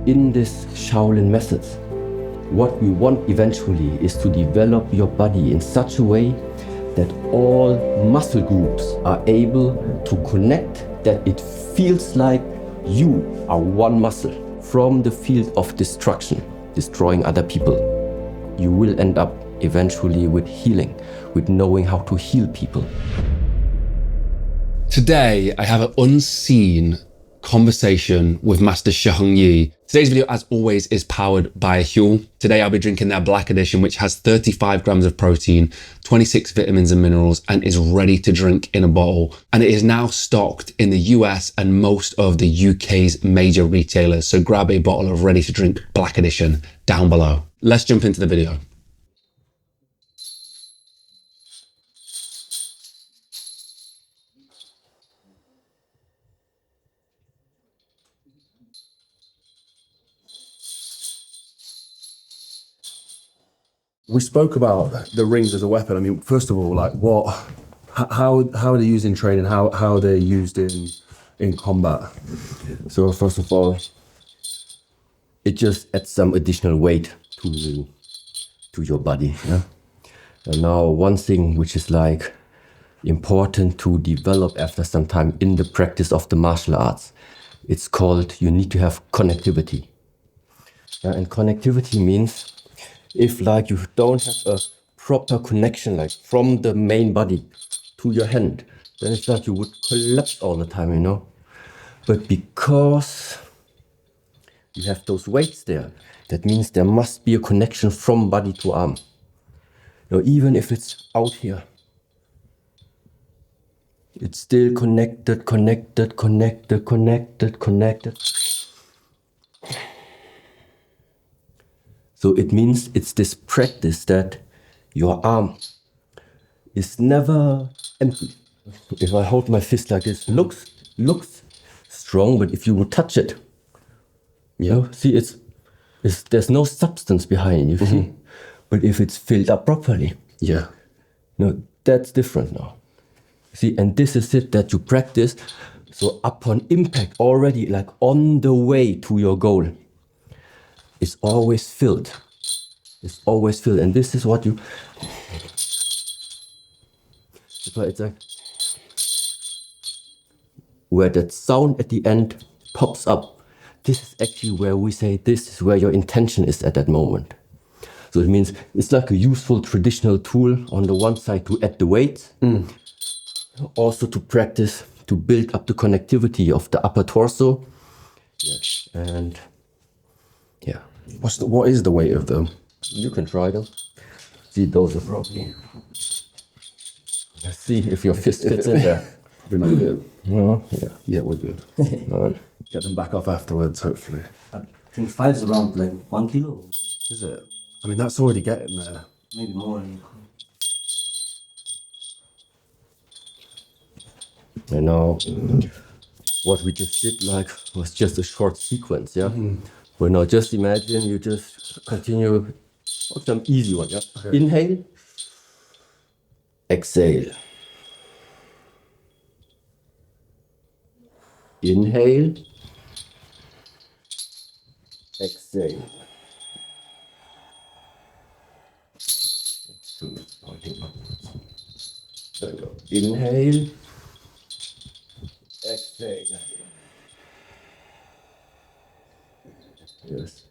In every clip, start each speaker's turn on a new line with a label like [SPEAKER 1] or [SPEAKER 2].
[SPEAKER 1] in this Shaolin methods, what we want eventually is to develop your body in such a way that all muscle groups are able to connect, that it feels like you are one muscle. From the field of destruction, destroying other people, you will end up eventually with healing, with knowing how to heal people.
[SPEAKER 2] Today, I have an unseen conversation with Master Shi Heng Yi. Today's video, as always, is powered by Huel. Today, I'll be drinking their Black Edition, which has 35 grams of protein, 26 vitamins and minerals, and is ready to drink in a bottle. And it is now stocked in the US and most of the UK's major retailers. So grab a bottle of ready to drink Black Edition down below. Let's jump into the video.
[SPEAKER 3] We spoke about the rings as a weapon. I mean, first of all, like how are they used in training? How are they used in combat?
[SPEAKER 1] So first of all, it just adds some additional weight to your body. Yeah? And now one thing which is like important to develop after some time in the practice of the martial arts, it's called, you need to have connectivity. Yeah? And connectivity means if like you don't have a proper connection, like from the main body to your hand, then it's like you would collapse all the time, you know. But because you have those weights there, that means there must be a connection from body to arm. You know, even if it's out here, it's still connected. So it means it's this practice that your arm is never empty. If I hold my fist like this, looks strong, but if you would touch it, you know, see, there's no substance behind it, you see. But if it's filled up properly,
[SPEAKER 3] Yeah.
[SPEAKER 1] no, that's different now. See, and this is it that you practice. So upon impact, already like on the way to your goal, it's always filled. It's always filled. And this is what you... It's like... where that sound at the end pops up. This is actually where we say this is where your intention is at that moment. So it means it's like a useful traditional tool on the one side to add the weight, also to practice, to build up the connectivity of the upper torso. Yes. And yeah.
[SPEAKER 3] What is the weight of them?
[SPEAKER 1] You can try them. See, those are probably... Let's see if your fist fits in there.
[SPEAKER 3] Probably not good.
[SPEAKER 1] No, yeah.
[SPEAKER 3] Yeah, we're good. Get them back off afterwards, hopefully.
[SPEAKER 4] I think 5 is around like 1 kilo,
[SPEAKER 3] Is it? I mean, that's already getting there.
[SPEAKER 4] maybe more.
[SPEAKER 1] And now, what we just did like was just a short sequence, yeah? But now just imagine you just continue some easy one, yeah? Okay. Inhale, exhale. Inhale, exhale. Pointing upwards. There we go. Inhale, exhale. Yes.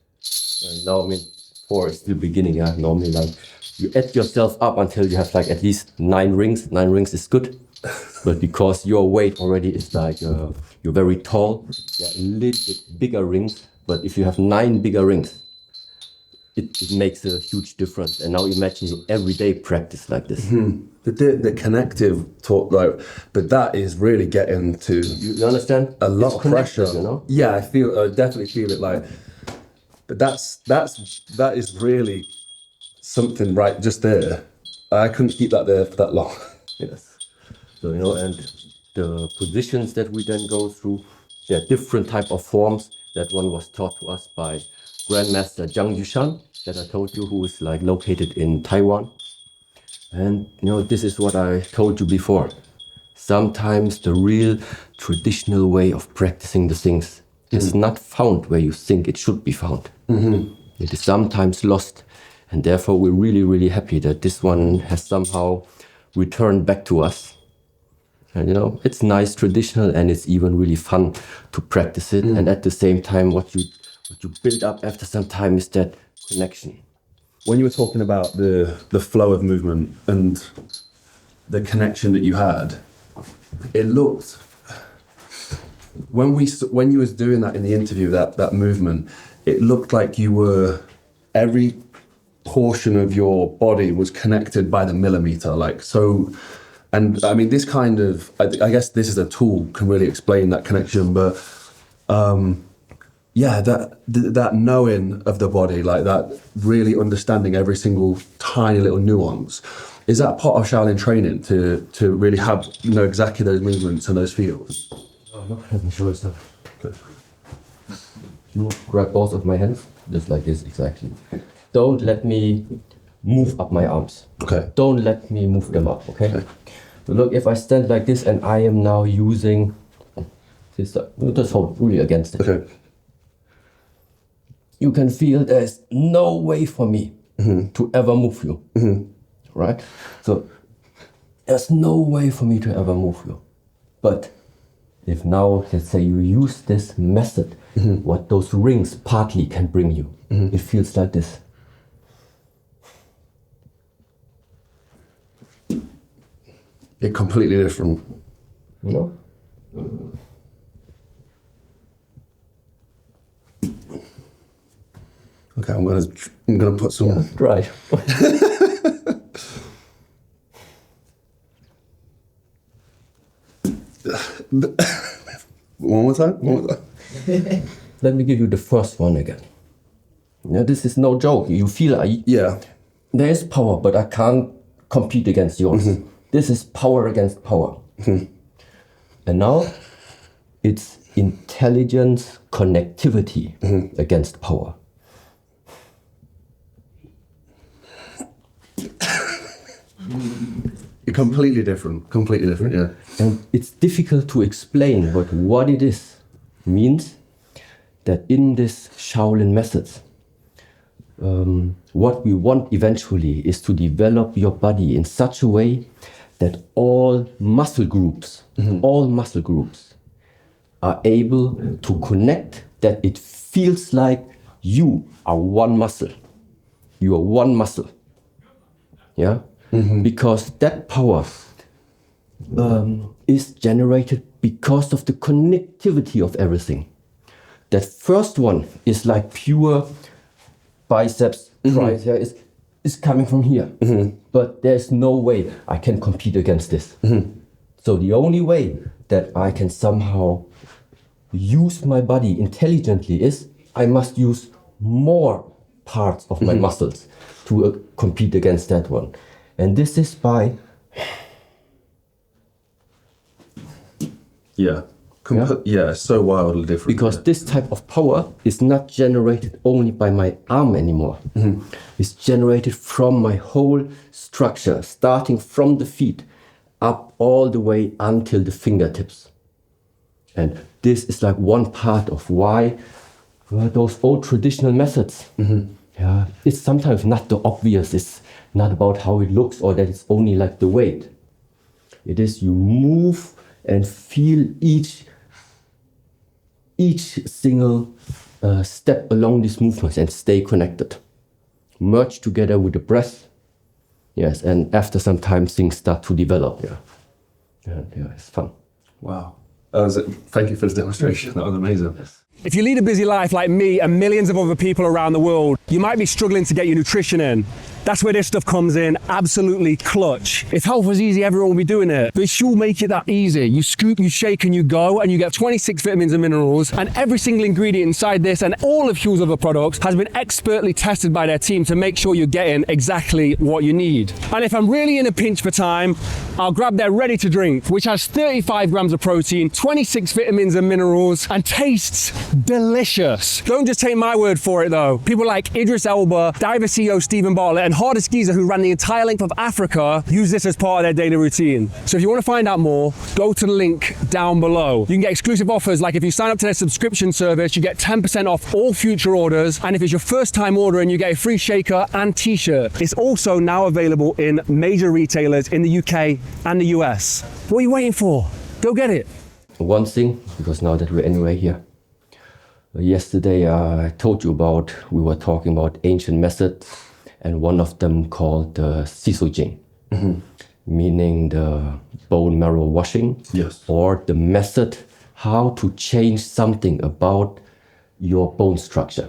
[SPEAKER 1] And now, I mean, 4 is the beginning, yeah? Normally, like, you add yourself up until you have like at least 9 rings. 9 rings is good. But because your weight already is like, you're very tall, yeah, a little bit bigger rings. But if you have 9 bigger rings, it makes a huge difference. And now imagine you everyday practice like this.
[SPEAKER 3] The connective talk, like, but that is really getting to
[SPEAKER 1] You understand?
[SPEAKER 3] a lot
[SPEAKER 1] It's
[SPEAKER 3] of pressure.
[SPEAKER 1] connected, you know?
[SPEAKER 3] Yeah, I definitely feel it. Like, but that is really something right just there. I couldn't keep that there for that long.
[SPEAKER 1] Yes. So, you know, and the positions that we then go through, there are different type of forms. That one was taught to us by Grandmaster Zhang Yushan, that I told you, who is like located in Taiwan. And you know, this is what I told you before. Sometimes the real traditional way of practicing the things is not found where you think it should be found. It is sometimes lost. And therefore, we're really, really happy that this one has somehow returned back to us. And you know, it's nice, traditional, and it's even really fun to practice it. And at the same time, what you build up after some time is that connection.
[SPEAKER 3] When you were talking about the flow of movement and the connection that you had, it looked, when you was doing that in the interview, that movement, it looked like you were, every portion of your body was connected by the millimeter, like so. And I mean, this kind of, I guess this is a tool can really explain that connection, but yeah, that knowing of the body, like that really understanding every single tiny little nuance, is that part of Shaolin training to really have, you know, exactly those movements and those feels?
[SPEAKER 1] Let me show you stuff. You grab both of my hands, just like this, exactly. Don't let me move up my arms.
[SPEAKER 3] Okay.
[SPEAKER 1] Don't let me move them up, okay? So look, if I stand like this and I am now using this, just hold really against it.
[SPEAKER 3] Okay.
[SPEAKER 1] You can feel there's no way for me to ever move you, right? So there's no way for me to ever move you. But if now, let's say you use this method, what those rings partly can bring you, it feels like this.
[SPEAKER 3] It's completely different.
[SPEAKER 1] You know?
[SPEAKER 3] Okay, I'm gonna put some.
[SPEAKER 1] Yeah, try.
[SPEAKER 3] One more time.
[SPEAKER 1] Let me give you the first one again. Yeah, this is no joke. You feel
[SPEAKER 3] Yeah.
[SPEAKER 1] there is power, but I can't compete against yours. This is power against power. And now it's intelligence, connectivity against power.
[SPEAKER 3] Completely different. Completely different. Yeah.
[SPEAKER 1] And it's difficult to explain, but what it is means that in this Shaolin methods, what we want eventually is to develop your body in such a way that all muscle groups are able to connect, that it feels like you are one muscle. You are one muscle. Yeah? Because that power is generated because of the connectivity of everything. That first one is like pure biceps, triceps, is coming from here. But there's no way I can compete against this. So the only way that I can somehow use my body intelligently is I must use more parts of my muscles to compete against that one. And this is by...
[SPEAKER 3] Yeah. Yeah, so wildly different.
[SPEAKER 1] Because this type of power is not generated only by my arm anymore. It's generated from my whole structure, starting from the feet up all the way until the fingertips. And this is like one part of why those old traditional methods, yeah, it's sometimes not the obvious, it's not about how it looks or that it's only like the weight. It is you move and feel each single step along these movements and stay connected. Merge together with the breath. Yes, and after some time things start to develop. Yeah, and yeah, it's fun.
[SPEAKER 3] Wow. Thank you for the demonstration. That was amazing.
[SPEAKER 5] If you lead a busy life like me and millions of other people around the world, you might be struggling to get your nutrition in. That's where this stuff comes in absolutely clutch. If health was easy, everyone would be doing it. But Huel make it that easy. You scoop, you shake, and you go, and you get 26 vitamins and minerals. And every single ingredient inside this and all of Huel's other products has been expertly tested by their team to make sure you're getting exactly what you need. And if I'm really in a pinch for time, I'll grab their ready to drink, which has 35 grams of protein, 26 vitamins and minerals, and tastes delicious. Don't just take my word for it though. People like Idris Elba, Diver CEO Stephen Bartlett, and hardest geezer who ran the entire length of Africa use this as part of their daily routine. So if you want to find out more, go to the link down below. You can get exclusive offers, like if you sign up to their subscription service, you get 10% off all future orders. And if it's your first time ordering, you get a free shaker and t-shirt. It's also now available in major retailers in the UK and the US. What are you waiting for? Go get it.
[SPEAKER 1] One thing, because now that we're anyway here, yesterday I told you about, we were talking about ancient methods, and one of them called the Jing, meaning the bone marrow washing,
[SPEAKER 3] Yes.
[SPEAKER 1] or the method how to change something about your bone structure.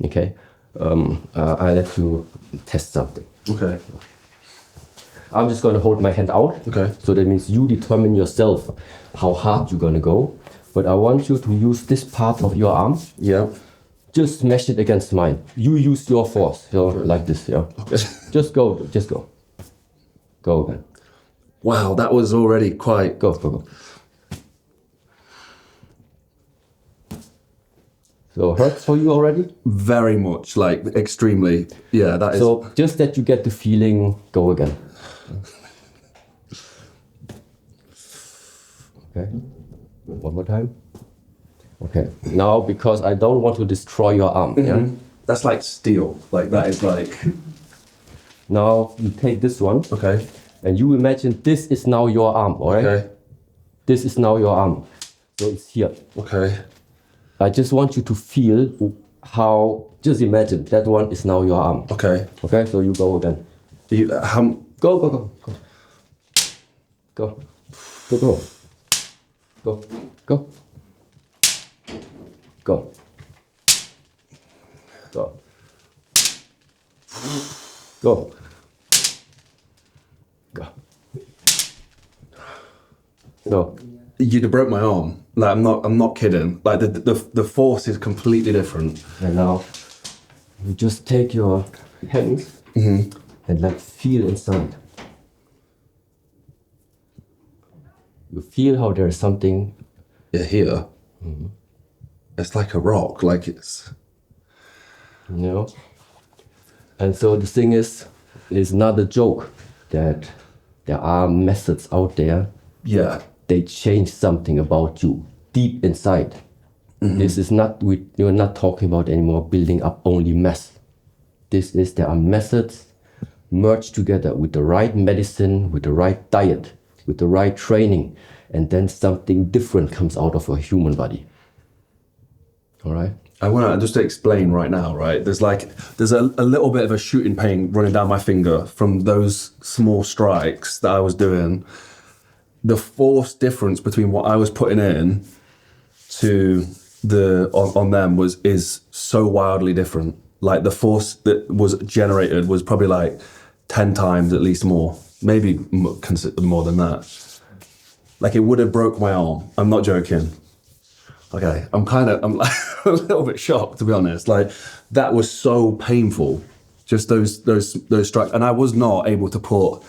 [SPEAKER 1] Okay, I'll let you test something.
[SPEAKER 3] Okay.
[SPEAKER 1] I'm just going to hold my hand out.
[SPEAKER 3] Okay.
[SPEAKER 1] So that means you determine yourself how hard you're going to go. But I want you to use this part of your arm.
[SPEAKER 3] Yeah.
[SPEAKER 1] Just smash it against mine. You use your force. So like this, yeah.
[SPEAKER 3] Okay.
[SPEAKER 1] Just go, just go. Go again.
[SPEAKER 3] Wow, that was already quite.
[SPEAKER 1] Go, go, go. So hurts for you already?
[SPEAKER 3] Very much, like extremely. Yeah, that is.
[SPEAKER 1] So just that you get the feeling, go again. Okay, one more time. Okay, now because I don't want to destroy your arm, yeah?
[SPEAKER 3] That's like steel. Like that is like.
[SPEAKER 1] Now you take this one,
[SPEAKER 3] Okay.
[SPEAKER 1] and you imagine this is now your arm, all right?
[SPEAKER 3] Okay.
[SPEAKER 1] This is now your arm, so it's here.
[SPEAKER 3] Okay.
[SPEAKER 1] I just want you to feel how, just imagine that one is now your arm.
[SPEAKER 3] Okay.
[SPEAKER 1] Okay, so you go again.
[SPEAKER 3] Go.
[SPEAKER 1] Go, go, go, go. Go. Go, go. Go. Go. Go. Go. Go. Go. No.
[SPEAKER 3] You'd have broke my arm. Like I'm not kidding. Like the force is completely different.
[SPEAKER 1] And now you just take your hands and like feel inside. You feel how there is something.
[SPEAKER 3] Yeah, here. It's like a rock. Like it's.
[SPEAKER 1] You know? And so the thing is, it's not a joke that there are methods out there.
[SPEAKER 3] Yeah.
[SPEAKER 1] They change something about you deep inside. This is not, you're not talking about anymore building up only mass. There are methods merged together with the right medicine, with the right diet, with the right training, and then something different comes out of a human body. All right?
[SPEAKER 3] I want to just explain right now, right? There's a little bit of a shooting pain running down my finger from those small strikes that I was doing. The force difference between what I was putting in to on them is so wildly different. Like the force that was generated was probably like 10 times at least more, maybe more than that. Like it would have broke my arm. I'm not joking. Okay, I'm like a little bit shocked, to be honest. Like that was so painful, just those strikes, and I was not able to put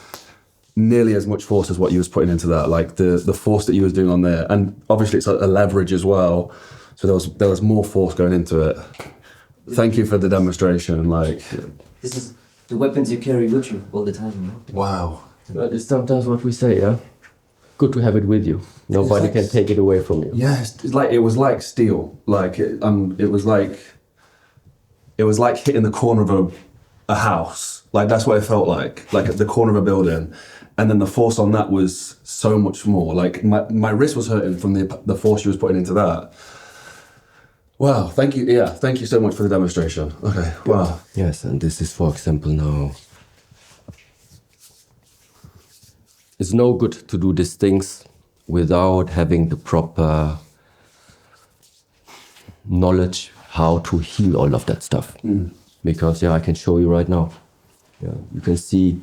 [SPEAKER 3] nearly as much force as what you was putting into that. Like the force that you was doing on there, and obviously it's a leverage as well. So there was more force going into it. Thank you for the demonstration. Like
[SPEAKER 4] This is the weapons you carry with you all the time, you know?
[SPEAKER 3] wow.
[SPEAKER 1] That is sometimes what we say, yeah? Good to have it with you. Nobody can take it away from you.
[SPEAKER 3] Yes, it was like steel. Like it was like hitting the corner of a house. Like that's what it felt like at the corner of a building. And then the force on that was so much more. Like my wrist was hurting from the force you was putting into that. Wow, thank you. Yeah, thank you so much for the demonstration. Okay, wow.
[SPEAKER 1] Yes, and this is, for example, now. It's no good to do these things without having the proper knowledge how to heal all of that stuff. Because, I can show you right now. Yeah, you can see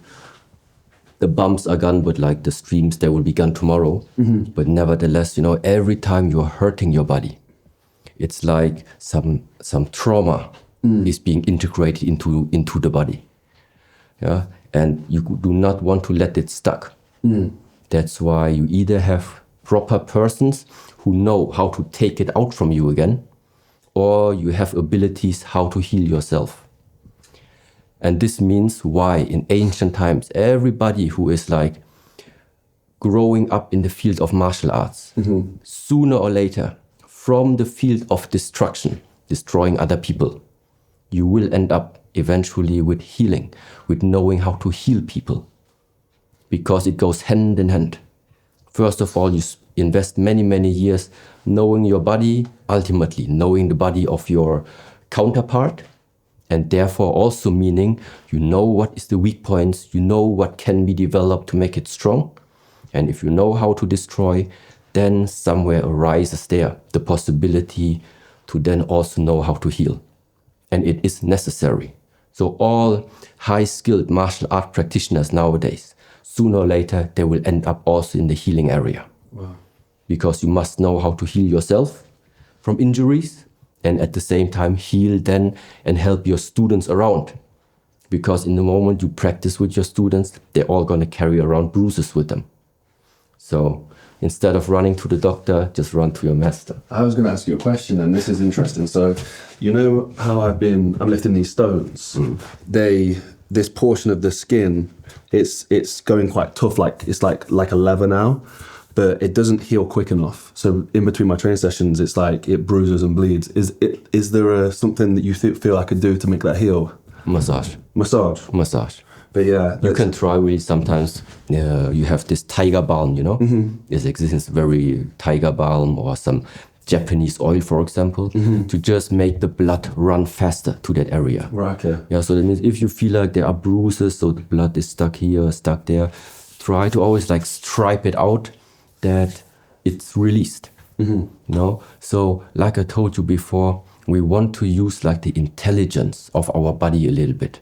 [SPEAKER 1] the bumps are gone, but like the streams, they will be gone tomorrow. But nevertheless, every time you're hurting your body, it's like some trauma is being integrated into the body. Yeah, and you do not want to let it stuck. That's why you either have proper persons who know how to take it out from you again, or you have abilities how to heal yourself. And this means why in ancient times, everybody who is like growing up in the field of martial arts, sooner or later, from the field of destruction, destroying other people, you will end up eventually with healing, with knowing how to heal people. Because it goes hand in hand. First of all, you invest many, many years knowing your body, ultimately knowing the body of your counterpart, and therefore also meaning you know what is the weak points, you know what can be developed to make it strong. And if you know how to destroy, then somewhere arises there the possibility to then also know how to heal. And it is necessary. So all high-skilled martial art practitioners nowadays, sooner or later, they will end up also in the healing area.
[SPEAKER 3] Wow.
[SPEAKER 1] Because you must know how to heal yourself from injuries and at the same time heal then and help your students around. Because in the moment you practice with your students, they're all going to carry around bruises with them. So instead of running to the doctor, just run to your master.
[SPEAKER 3] I was going to ask you a question, and this is interesting. So, you know how I'm lifting these stones. This portion of the skin, it's going quite tough. It's like a leather now, but it doesn't heal quick enough. So in between my training sessions, it's like it bruises and bleeds. Is there something that you feel I could do to make that heal?
[SPEAKER 1] Massage.
[SPEAKER 3] Massage. But yeah,
[SPEAKER 1] you can try really sometimes. You have this tiger balm, you know? It exists very tiger balm or some Japanese oil, for example, to just make the blood run faster to that area.
[SPEAKER 3] Right, okay.
[SPEAKER 1] Yeah, so that means if you feel like there are bruises, so the blood is stuck here, stuck there, try to always like stripe it out that it's released. You know? So like I told you before, we want to use like the intelligence of our body a little bit.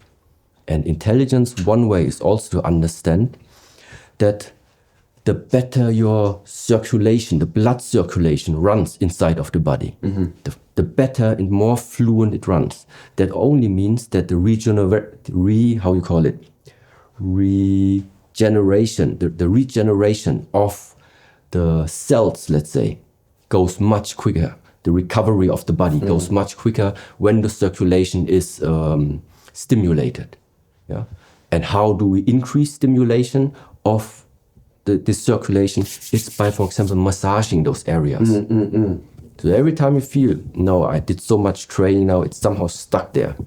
[SPEAKER 1] And intelligence, one way is also to understand that the better your circulation, the blood circulation runs inside of the body, the better and more fluent it runs. That only means that the regeneration of the cells, let's say, goes much quicker. The recovery of the body goes much quicker when the circulation is stimulated. Yeah. And how do we increase stimulation of the circulation? It's by, for example, massaging those areas. So every time you feel, no, I did so much training now, it's somehow stuck there.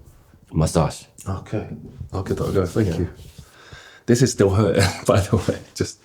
[SPEAKER 1] Massage.
[SPEAKER 3] Okay. I'll give that a go. Thank you. This is still hurting, by the way. Just